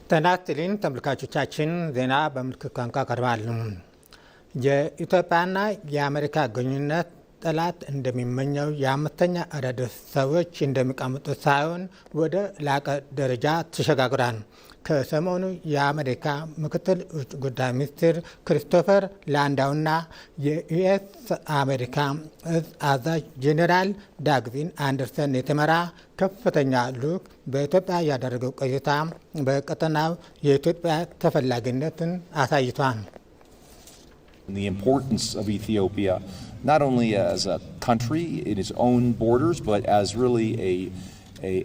ተናስተልን ተመልካቾቻችን ዜና በምልክት ቋንቋ ቀርባል። የኢትዮጵያና የአሜሪካ ግንኙነት ጠላት እንደሚመኘው የአምስተኛ ረድፍ ሰዎች እንደሚቀምጡት ሳይሆን ወደ ላቀ ደረጃ ተሸጋግሯል። ከሰሞኑ የአሜሪካ ምክትል ውጭ ጉዳይ ሚኒስትር ክሪስቶፈር ላንዳውና የዩኤስ አሜሪካ እዝ አዛዥ ጄኔራል ዳግቪን አንደርሰን የተመራ ከፍተኛ ልዑክ በኢትዮጵያ ያደረገው ቆይታ በቀጠናው የኢትዮጵያ ተፈላጊነትን አሳይቷል። The importance of Ethiopia, not only as a country in its own borders, but as really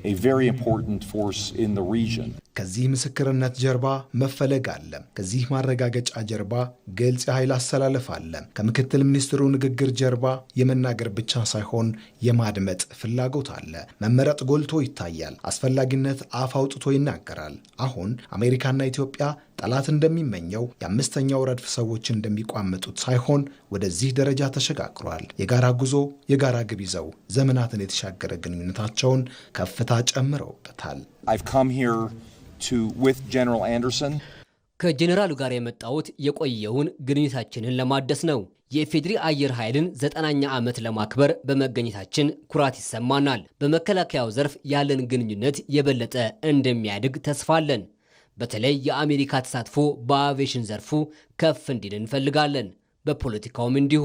a very important force in the region. ከዚህ ምስክርነት ጀርባ መፈለግ አለ። ከዚህ ማረጋገጫ ጀርባ ግልጽ ኃይል አሰላለፍ አለ። ከምክትል ሚኒስትሩ ንግግር ጀርባ የመናገር ብቻ ሳይሆን የማድመጥ ፍላጎት አለ። መመረጥ ጎልቶ ይታያል። አስፈላጊነት አፍ አውጥቶ ይናገራል። አሁን አሜሪካና ኢትዮጵያ ጠላት እንደሚመኘው የአምስተኛው ረድፍ ሰዎች እንደሚቋመጡት ሳይሆን ወደዚህ ደረጃ ተሸጋግሯል። የጋራ ጉዞ፣ የጋራ ግብ ይዘው ዘመናትን የተሻገረ ግንኙነታቸውን ከፍታ ጨምረውበታል። I've come here with General Anderson. ከጀነራሉ ጋር የመጣሁት የቆየውን ግንኙነታችንን ለማደስ ነው። የኢፌዴሪ አየር ኃይልን 90ኛ ዓመት ለማክበር በመገኘታችን ኩራት ይሰማናል። በመከላከያው ዘርፍ ያለን ግንኙነት የበለጠ እንደሚያድግ ተስፋ አለን። በተለይ የአሜሪካ ተሳትፎ በአቪዬሽን ዘርፉ ከፍ እንዲል እንፈልጋለን። በፖለቲካውም እንዲሁ።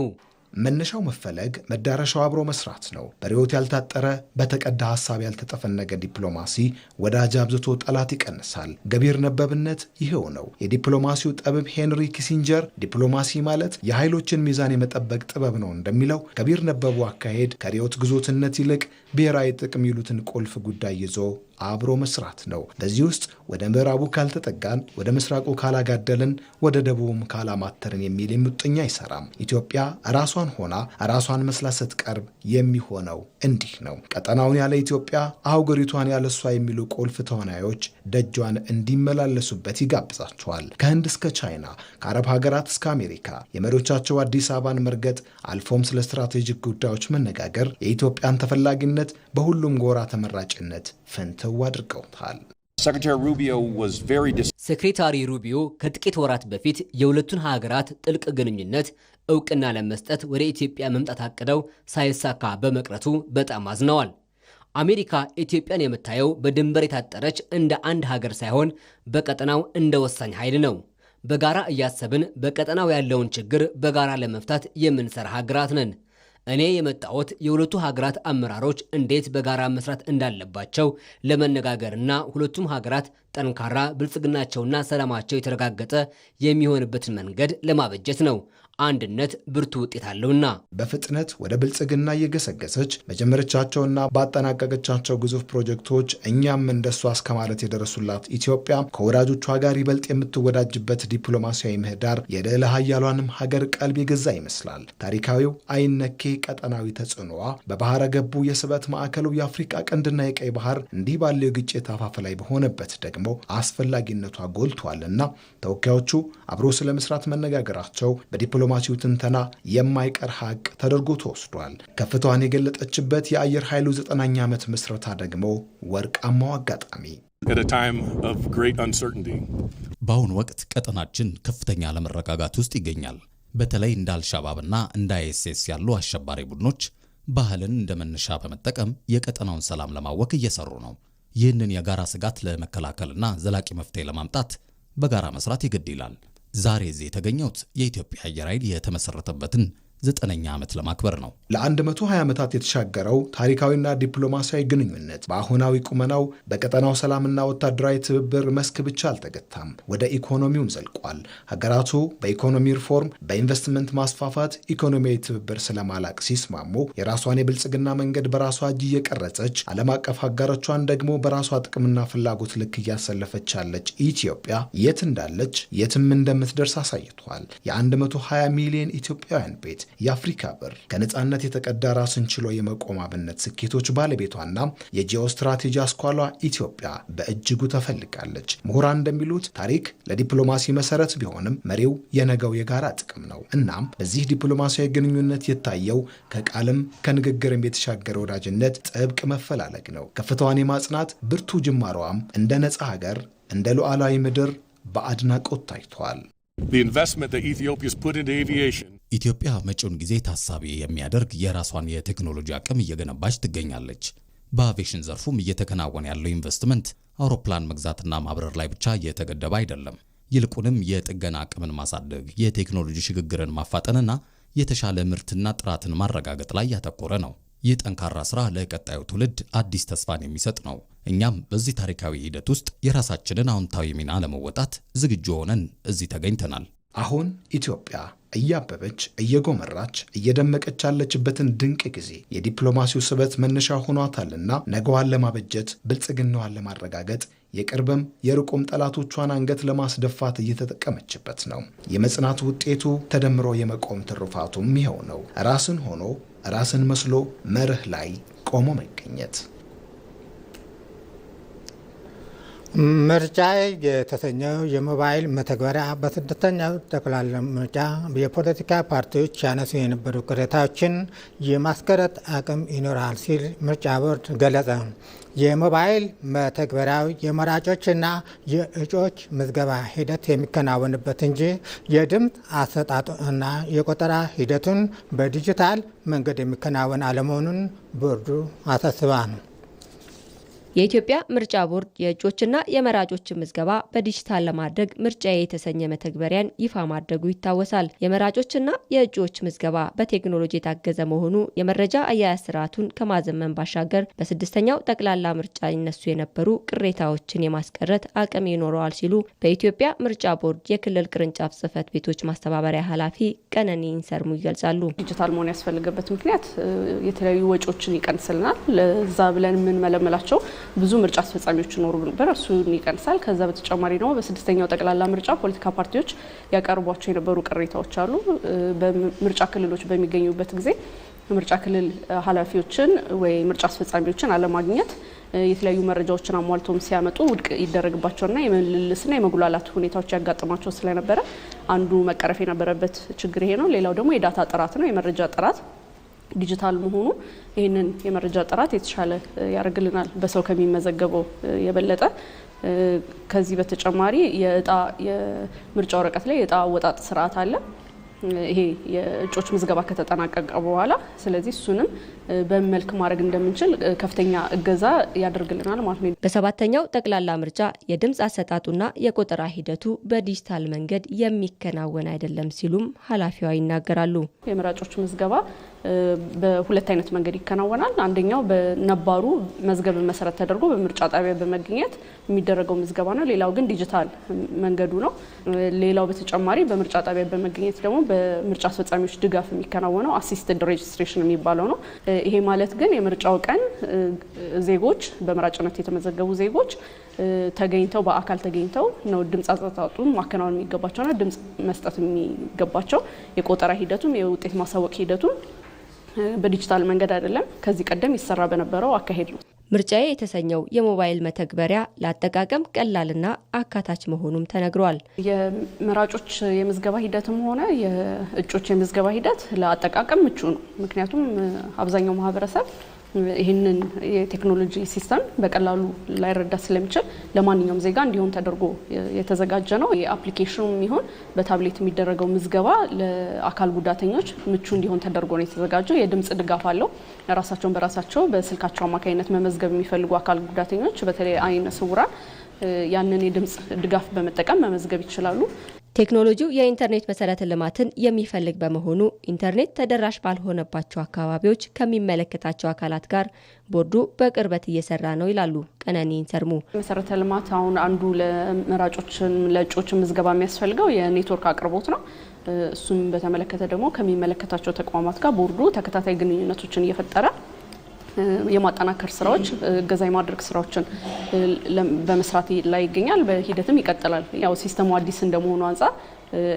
መነሻው መፈለግ መዳረሻው አብሮ መስራት ነው። በሪዮት ያልታጠረ በተቀዳ ሐሳብ ያልተጠፈነገ ዲፕሎማሲ ወዳጅ አብዝቶ ጠላት ይቀንሳል። ገቢር ነበብነት ይሄው ነው። የዲፕሎማሲው ጠበብ ሄንሪ ኪሲንጀር ዲፕሎማሲ ማለት የኃይሎችን ሚዛን የመጠበቅ ጥበብ ነው እንደሚለው ገቢር ነበቡ አካሄድ ከሪዮት ግዞትነት ይልቅ ብሔራዊ ጥቅም ይሉትን ቁልፍ ጉዳይ ይዞ አብሮ መስራት ነው። በዚህ ውስጥ ወደ ምዕራቡ ካልተጠጋን፣ ወደ ምስራቁ ካላጋደልን፣ ወደ ደቡብም ካላማተርን የሚል የሙጥኛ አይሰራም። ኢትዮጵያ ራሷን ሆና ራሷን መስላ ስትቀርብ የሚሆነው እንዲህ ነው። ቀጠናውን ያለ ኢትዮጵያ፣ አህጉሪቷን ያለ እሷ የሚሉ ቁልፍ ተዋናዮች ደጇን እንዲመላለሱበት ይጋብዛቸዋል። ከህንድ እስከ ቻይና፣ ከአረብ ሀገራት እስከ አሜሪካ የመሪዎቻቸው አዲስ አበባን መርገጥ አልፎም ስለ ስትራቴጂክ ጉዳዮች መነጋገር የኢትዮጵያን ተፈላጊነት በሁሉም ጎራ ተመራጭነት ፍንትው አድርገውታል። ሴክሬታሪ ሩቢዮ ከጥቂት ወራት በፊት የሁለቱን ሀገራት ጥልቅ ግንኙነት እውቅና ለመስጠት ወደ ኢትዮጵያ መምጣት አቅደው ሳይሳካ በመቅረቱ በጣም አዝነዋል። አሜሪካ ኢትዮጵያን የምታየው በድንበር የታጠረች እንደ አንድ ሀገር ሳይሆን በቀጠናው እንደ ወሳኝ ኃይል ነው። በጋራ እያሰብን በቀጠናው ያለውን ችግር በጋራ ለመፍታት የምንሰራ ሀገራት ነን። እኔ የመጣሁት የሁለቱ ሀገራት አመራሮች እንዴት በጋራ መስራት እንዳለባቸው ለመነጋገርና ሁለቱም ሀገራት ጠንካራ ብልጽግናቸውና ሰላማቸው የተረጋገጠ የሚሆንበትን መንገድ ለማበጀት ነው። አንድነት ብርቱ ውጤት አለውና በፍጥነት ወደ ብልጽግና እየገሰገሰች መጀመረቻቸውና ባጠናቀቀቻቸው ግዙፍ ፕሮጀክቶች እኛም እንደሷ እስከማለት የደረሱላት ኢትዮጵያ ከወዳጆቿ ጋር ይበልጥ የምትወዳጅበት ዲፕሎማሲያዊ ምህዳር የልዕለ ኃያሏንም ሀገር ቀልብ የገዛ ይመስላል። ታሪካዊው አይነኬ ቀጠናዊ ተጽዕኖዋ በባህረ ገቡ የስበት ማዕከሉ የአፍሪካ ቀንድና የቀይ ባህር እንዲህ ባለው ግጭት አፋፍ ላይ በሆነበት ደግሞ አስፈላጊነቷ ጎልቷልና ተወካዮቹ አብሮ ስለመስራት መነጋገራቸው በዲፕሎማሲው ትንተና የማይቀር ሀቅ ተደርጎ ተወስዷል። ከፍታዋን የገለጠችበት የአየር ኃይሉ 90ኛ ዓመት ምስረታ ደግሞ ወርቃማው አጋጣሚ። በአሁኑ ወቅት ቀጠናችን ከፍተኛ አለመረጋጋት ውስጥ ይገኛል። በተለይ እንደ አልሻባብና እንደ አይኤስኤስ ያሉ አሸባሪ ቡድኖች ባህልን እንደ መነሻ በመጠቀም የቀጠናውን ሰላም ለማወክ እየሰሩ ነው። ይህንን የጋራ ስጋት ለመከላከልና ዘላቂ መፍትሄ ለማምጣት በጋራ መስራት ይግድ ይላል። ዛሬ እዚህ የተገኘሁት የኢትዮጵያ አየር ኃይል የተመሰረተበትን 9ኛ ዓመት ለማክበር ነው። ለ120 ዓመታት የተሻገረው ታሪካዊና ዲፕሎማሲያዊ ግንኙነት በአሁናዊ ቁመናው በቀጠናው ሰላምና ወታደራዊ ትብብር መስክ ብቻ አልተገታም፣ ወደ ኢኮኖሚውም ዘልቋል። ሀገራቱ በኢኮኖሚ ሪፎርም፣ በኢንቨስትመንት ማስፋፋት፣ ኢኮኖሚያዊ ትብብር ስለማላቅ ሲስማሙ የራሷን የብልጽግና መንገድ በራሷ እጅ እየቀረጸች ዓለም አቀፍ አጋሮቿን ደግሞ በራሷ ጥቅምና ፍላጎት ልክ እያሰለፈች ያለች ኢትዮጵያ የት እንዳለች የትም እንደምትደርስ አሳይቷል። የ120 ሚሊዮን ኢትዮጵያውያን ቤት የአፍሪካ በር ከነጻነት የተቀዳ ራስን ችሎ የመቆም አብነት ስኬቶች ባለቤቷና የጂኦ ስትራቴጂ አስኳሏ ኢትዮጵያ በእጅጉ ተፈልጋለች። ምሁራን እንደሚሉት ታሪክ ለዲፕሎማሲ መሰረት ቢሆንም መሪው የነገው የጋራ ጥቅም ነው። እናም በዚህ ዲፕሎማሲያዊ ግንኙነት የታየው ከቃልም ከንግግርም የተሻገረ ወዳጅነት ጥብቅ መፈላለግ ነው። ከፍታዋን የማጽናት ብርቱ ጅማሯም እንደ ነጻ ሀገር እንደ ሉዓላዊ ምድር በአድናቆት ታይቷል። ኢትዮጵያ መጪውን ጊዜ ታሳቢ የሚያደርግ የራሷን የቴክኖሎጂ አቅም እየገነባች ትገኛለች። በአቪዬሽን ዘርፉም እየተከናወነ ያለው ኢንቨስትመንት አውሮፕላን መግዛትና ማብረር ላይ ብቻ የተገደበ አይደለም። ይልቁንም የጥገና አቅምን ማሳደግ፣ የቴክኖሎጂ ሽግግርን ማፋጠንና የተሻለ ምርትና ጥራትን ማረጋገጥ ላይ ያተኮረ ነው። ይህ ጠንካራ ስራ ለቀጣዩ ትውልድ አዲስ ተስፋን የሚሰጥ ነው። እኛም በዚህ ታሪካዊ ሂደት ውስጥ የራሳችንን አዎንታዊ ሚና ለመወጣት ዝግጁ ሆነን እዚህ ተገኝተናል። አሁን ኢትዮጵያ እያበበች እየጎመራች እየደመቀች ያለችበትን ድንቅ ጊዜ የዲፕሎማሲው ስበት መነሻ ሆኗታልና ነገዋን ለማበጀት ብልጽግናዋን ለማረጋገጥ የቅርብም የሩቁም ጠላቶቿን አንገት ለማስደፋት እየተጠቀመችበት ነው። የመጽናት ውጤቱ ተደምሮ የመቆም ትሩፋቱም ይኸው ነው። ራስን ሆኖ ራስን መስሎ መርህ ላይ ቆሞ መገኘት። ምርጫ የተሰኘው የሞባይል መተግበሪያ በስድስተኛው ጠቅላላ ምርጫ የፖለቲካ ፓርቲዎች ያነሱ የነበሩ ቅሬታዎችን የማስቀረት አቅም ይኖራል ሲል ምርጫ ቦርድ ገለጸ። የሞባይል መተግበሪያው የመራጮችና የእጩዎች ምዝገባ ሂደት የሚከናወንበት እንጂ የድምፅ አሰጣጡ እና የቆጠራ ሂደቱን በዲጂታል መንገድ የሚከናወን አለመሆኑን ቦርዱ አሳስቧል። የኢትዮጵያ ምርጫ ቦርድ የእጩዎችና የመራጮች ምዝገባ በዲጂታል ለማድረግ ምርጫዬ የተሰኘ መተግበሪያን ይፋ ማድረጉ ይታወሳል። የመራጮችና የእጩዎች ምዝገባ በቴክኖሎጂ የታገዘ መሆኑ የመረጃ አያያዝ ስርዓቱን ከማዘመን ባሻገር በስድስተኛው ጠቅላላ ምርጫ ይነሱ የነበሩ ቅሬታዎችን የማስቀረት አቅም ይኖረዋል ሲሉ በኢትዮጵያ ምርጫ ቦርድ የክልል ቅርንጫፍ ጽህፈት ቤቶች ማስተባበሪያ ኃላፊ ቀነኒ ኢንሰርሙ ይገልጻሉ። ዲጂታል መሆን ያስፈልገበት ምክንያት የተለያዩ ወጪዎችን ይቀንስልናል። ለዛ ብለን ምን መለመላቸው ብዙ ምርጫ አስፈጻሚዎች ኖሩ ነበር፣ እሱን ይቀንሳል። ከዛ በተጨማሪ ደግሞ በስድስተኛው ጠቅላላ ምርጫ ፖለቲካ ፓርቲዎች ያቀርቧቸው የነበሩ ቅሬታዎች አሉ። በምርጫ ክልሎች በሚገኙበት ጊዜ ምርጫ ክልል ኃላፊዎችን ወይ ምርጫ አስፈጻሚዎችን አለማግኘት የተለያዩ መረጃዎችን አሟልቶም ሲያመጡ ውድቅ ይደረግባቸውና የመልልስና የመጉላላት ሁኔታዎች ያጋጥማቸው ስለነበረ አንዱ መቀረፍ የነበረበት ችግር ይሄ ነው። ሌላው ደግሞ የዳታ ጥራት ነው። የመረጃ ጥራት ዲጂታል መሆኑ ይህንን የመረጃ ጥራት የተሻለ ያደርግልናል በሰው ከሚመዘገበው የበለጠ። ከዚህ በተጨማሪ የምርጫ ወረቀት ላይ የዕጣ አወጣጥ ስርዓት አለ። ይሄ የእጩዎች ምዝገባ ከተጠናቀቀ በኋላ ስለዚህ እሱንም በመልክ ማድረግ እንደምንችል ከፍተኛ እገዛ ያደርግልናል ማለት ነው። በሰባተኛው ጠቅላላ ምርጫ የድምፅ አሰጣጡና የቆጠራ ሂደቱ በዲጂታል መንገድ የሚከናወን አይደለም ሲሉም ኃላፊዋ ይናገራሉ። የመራጮች ምዝገባ በሁለት አይነት መንገድ ይከናወናል። አንደኛው በነባሩ መዝገብ መሰረት ተደርጎ በምርጫ ጣቢያ በመገኘት የሚደረገው ምዝገባ ነው። ሌላው ግን ዲጂታል መንገዱ ነው። ሌላው በተጨማሪ በምርጫ ጣቢያ በመገኘት ደግሞ በምርጫ አስፈጻሚዎች ድጋፍ የሚከናወነው አሲስትድ ሬጅስትሬሽን የሚባለው ነው። ይሄ ማለት ግን የምርጫው ቀን ዜጎች በመራጭነት የተመዘገቡ ዜጎች ተገኝተው በአካል ተገኝተው ነው ድምፅ አሰጣጡን ማከናወን የሚገባቸውና ድምፅ መስጠት የሚገባቸው። የቆጠራ ሂደቱም የውጤት ማሳወቅ ሂደቱም በዲጂታል መንገድ አይደለም፣ ከዚህ ቀደም ይሰራ በነበረው አካሄድ ነው። ምርጫዬ የተሰኘው የሞባይል መተግበሪያ ለአጠቃቀም ቀላልና አካታች መሆኑም ተነግሯል። የመራጮች የምዝገባ ሂደትም ሆነ የእጩዎች የምዝገባ ሂደት ለአጠቃቀም ምቹ ነው። ምክንያቱም አብዛኛው ማህበረሰብ ይህንን የቴክኖሎጂ ሲስተም በቀላሉ ላይረዳ ስለሚችል ለማንኛውም ዜጋ እንዲሆን ተደርጎ የተዘጋጀ ነው። የአፕሊኬሽኑም ይሁን በታብሌት የሚደረገው ምዝገባ ለአካል ጉዳተኞች ምቹ እንዲሆን ተደርጎ ነው የተዘጋጀው። የድምጽ ድጋፍ አለው። ራሳቸውን በራሳቸው በስልካቸው አማካኝነት መመዝገብ የሚፈልጉ አካል ጉዳተኞች በተለይ አይነ ስውራን ያንን የድምጽ ድጋፍ በመጠቀም መመዝገብ ይችላሉ። ቴክኖሎጂው የኢንተርኔት መሰረተ ልማትን የሚፈልግ በመሆኑ ኢንተርኔት ተደራሽ ባልሆነባቸው አካባቢዎች ከሚመለከታቸው አካላት ጋር ቦርዱ በቅርበት እየሰራ ነው ይላሉ ቀነኒ ኢንሰርሙ። መሰረተ ልማት አሁን አንዱ ለመራጮችን ለእጩዎች ምዝገባ የሚያስፈልገው የኔትወርክ አቅርቦት ነው። እሱም በተመለከተ ደግሞ ከሚመለከታቸው ተቋማት ጋር ቦርዱ ተከታታይ ግንኙነቶችን እየፈጠረ የማጠናከር ስራዎች እገዛ የማድረግ ስራዎችን በመስራት ላይ ይገኛል። በሂደትም ይቀጥላል። ያው ሲስተሙ አዲስ እንደመሆኑ አንፃር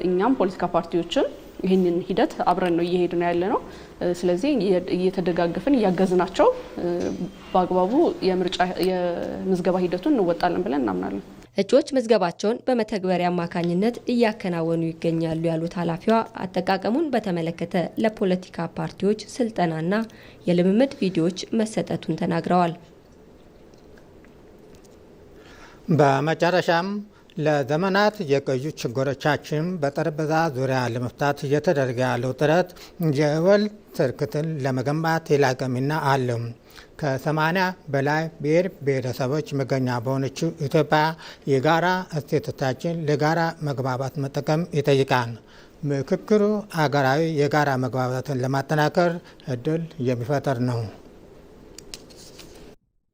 እኛም ፖለቲካ ፓርቲዎችን ይህንን ሂደት አብረን ነው እየሄድን ያለ ነው። ስለዚህ እየተደጋገፍን እያገዝናቸው በአግባቡ የምዝገባ ሂደቱን እንወጣለን ብለን እናምናለን። እጩዎች ምዝገባቸውን በመተግበሪያ አማካኝነት እያከናወኑ ይገኛሉ ያሉት ኃላፊዋ አጠቃቀሙን በተመለከተ ለፖለቲካ ፓርቲዎች ስልጠናና የልምምድ ቪዲዮዎች መሰጠቱን ተናግረዋል። በመጨረሻም ለዘመናት የቆዩ ችግሮቻችን በጠረጴዛ ዙሪያ ለመፍታት እየተደረገ ያለው ጥረት የወል ትርክትን ለመገንባት የላቀ ሚና አለው። ከ80 በላይ ብሔር ብሔረሰቦች መገኛ በሆነችው ኢትዮጵያ የጋራ እሴቶቻችን ለጋራ መግባባት መጠቀም ይጠይቃል። ምክክሩ አገራዊ የጋራ መግባባትን ለማጠናከር እድል የሚፈጥር ነው።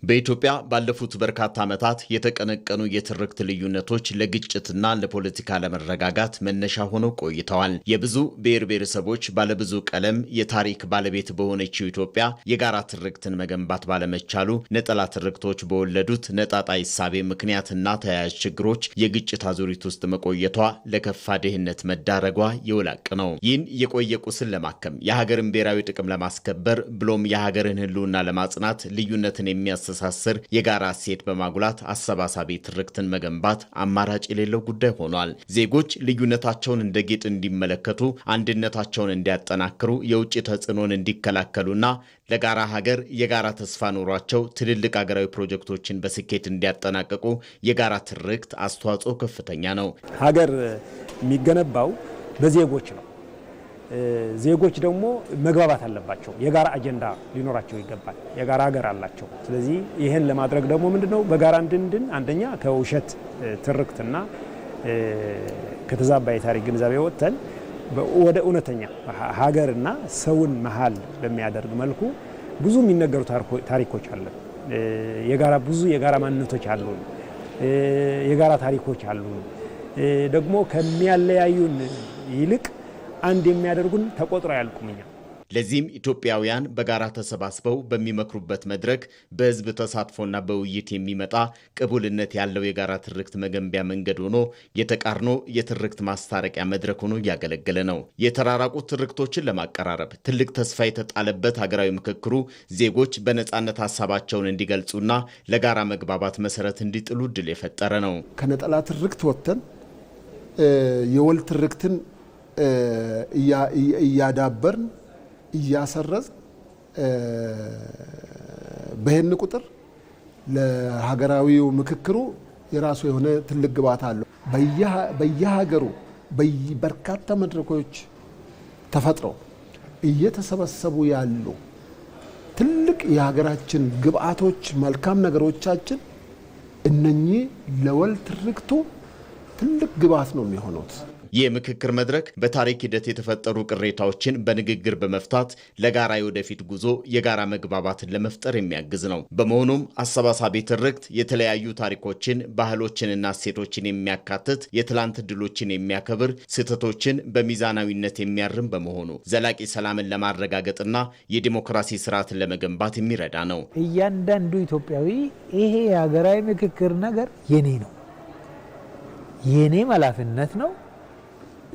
በኢትዮጵያ ባለፉት በርካታ ዓመታት የተቀነቀኑ የትርክት ልዩነቶች ለግጭትና ለፖለቲካ ለመረጋጋት መነሻ ሆነው ቆይተዋል። የብዙ ብሔር ብሔረሰቦች ባለብዙ ቀለም የታሪክ ባለቤት በሆነችው ኢትዮጵያ የጋራ ትርክትን መገንባት ባለመቻሉ ነጠላ ትርክቶች በወለዱት ነጣጣይ እሳቤ ምክንያትና ተያያዥ ችግሮች የግጭት አዙሪት ውስጥ መቆየቷ ለከፋ ድህነት መዳረጓ የውላቅ ነው። ይህን የቆየ ቁስል ለማከም የሀገርን ብሔራዊ ጥቅም ለማስከበር ብሎም የሀገርን ሕልውና ለማጽናት ልዩነትን የሚያስተሳስር የጋራ እሴት በማጉላት አሰባሳቢ ትርክትን መገንባት አማራጭ የሌለው ጉዳይ ሆኗል። ዜጎች ልዩነታቸውን እንደ ጌጥ እንዲመለከቱ፣ አንድነታቸውን እንዲያጠናክሩ፣ የውጭ ተጽዕኖን እንዲከላከሉና ለጋራ ሀገር የጋራ ተስፋ ኖሯቸው ትልልቅ ሀገራዊ ፕሮጀክቶችን በስኬት እንዲያጠናቅቁ የጋራ ትርክት አስተዋጽኦ ከፍተኛ ነው። ሀገር የሚገነባው በዜጎች ነው። ዜጎች ደግሞ መግባባት አለባቸው። የጋራ አጀንዳ ሊኖራቸው ይገባል። የጋራ ሀገር አላቸው። ስለዚህ ይህን ለማድረግ ደግሞ ምንድነው በጋራ እንድንድን አንደኛ ከውሸት ትርክትና ከተዛባ የታሪክ ግንዛቤ ወጥተን ወደ እውነተኛ ሀገርና ሰውን መሀል በሚያደርግ መልኩ ብዙ የሚነገሩ ታሪኮች አሉ። ብዙ የጋራ ማንነቶች አሉ። የጋራ ታሪኮች አሉ። ደግሞ ከሚያለያዩን ይልቅ አንድ የሚያደርጉን ተቆጥሮ ያልቁምኛ። ለዚህም ኢትዮጵያውያን በጋራ ተሰባስበው በሚመክሩበት መድረክ በህዝብ ተሳትፎና በውይይት የሚመጣ ቅቡልነት ያለው የጋራ ትርክት መገንቢያ መንገድ ሆኖ የተቃርኖ የትርክት ማስታረቂያ መድረክ ሆኖ እያገለገለ ነው። የተራራቁ ትርክቶችን ለማቀራረብ ትልቅ ተስፋ የተጣለበት ሀገራዊ ምክክሩ ዜጎች በነጻነት ሀሳባቸውን እንዲገልጹና ለጋራ መግባባት መሰረት እንዲጥሉ እድል የፈጠረ ነው። ከነጠላ ትርክት ወጥተን የወል ትርክትን እያዳበርን እያሰረዝ በህን ቁጥር ለሀገራዊው ምክክሩ የራሱ የሆነ ትልቅ ግባት አለው። በየሀገሩ በርካታ መድረኮች ተፈጥረው እየተሰበሰቡ ያሉ ትልቅ የሀገራችን ግብአቶች፣ መልካም ነገሮቻችን እነኚህ ለወል ትርክቱ ትልቅ ግባት ነው የሚሆኑት። የምክክር መድረክ በታሪክ ሂደት የተፈጠሩ ቅሬታዎችን በንግግር በመፍታት ለጋራ የወደፊት ጉዞ የጋራ መግባባትን ለመፍጠር የሚያግዝ ነው። በመሆኑም አሰባሳቢ ትርክት የተለያዩ ታሪኮችን፣ ባህሎችንና እሴቶችን የሚያካትት፣ የትላንት ድሎችን የሚያከብር፣ ስህተቶችን በሚዛናዊነት የሚያርም በመሆኑ ዘላቂ ሰላምን ለማረጋገጥና የዲሞክራሲ ስርዓትን ለመገንባት የሚረዳ ነው። እያንዳንዱ ኢትዮጵያዊ ይሄ የሀገራዊ ምክክር ነገር የኔ ነው፣ የኔም ኃላፊነት ነው፣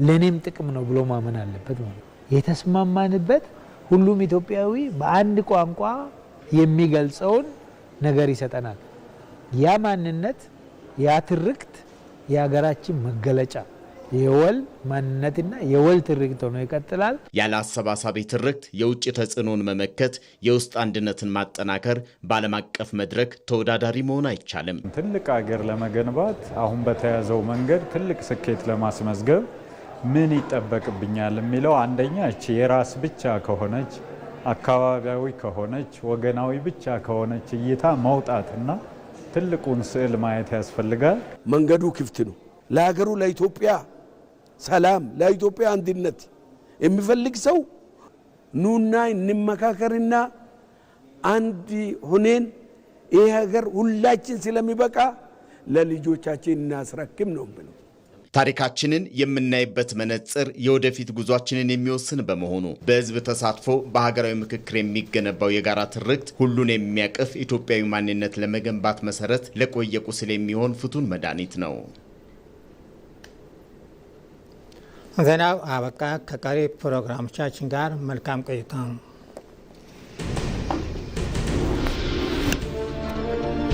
ለኔም ጥቅም ነው ብሎ ማመን አለበት ማለት። የተስማማንበት ሁሉም ኢትዮጵያዊ በአንድ ቋንቋ የሚገልጸውን ነገር ይሰጠናል። ያ ማንነት፣ ያ ትርክት የሀገራችን መገለጫ የወል ማንነትና የወል ትርክት ሆኖ ይቀጥላል። ያለ አሰባሳቢ ትርክት የውጭ ተጽዕኖን መመከት፣ የውስጥ አንድነትን ማጠናከር፣ በዓለም አቀፍ መድረክ ተወዳዳሪ መሆን አይቻልም። ትልቅ ሀገር ለመገንባት አሁን በተያዘው መንገድ ትልቅ ስኬት ለማስመዝገብ ምን ይጠበቅብኛል የሚለው አንደኛ እቺ የራስ ብቻ ከሆነች አካባቢያዊ ከሆነች ወገናዊ ብቻ ከሆነች እይታ መውጣትና ትልቁን ስዕል ማየት ያስፈልጋል። መንገዱ ክፍት ነው። ለሀገሩ ለኢትዮጵያ ሰላም፣ ለኢትዮጵያ አንድነት የሚፈልግ ሰው ኑና እንመካከርና አንድ ሆነን ይሄ ሀገር ሁላችን ስለሚበቃ ለልጆቻችን እናስረክም ነው ብለው ታሪካችንን የምናይበት መነጽር የወደፊት ጉዟችንን የሚወስን በመሆኑ በህዝብ ተሳትፎ በሀገራዊ ምክክር የሚገነባው የጋራ ትርክት ሁሉን የሚያቅፍ ኢትዮጵያዊ ማንነት ለመገንባት መሰረት ለቆየ ቁስል የሚሆን ፍቱን መድኃኒት ነው። ዜናው አበቃ። ከቀሪ ፕሮግራሞቻችን ጋር መልካም ቆይታ።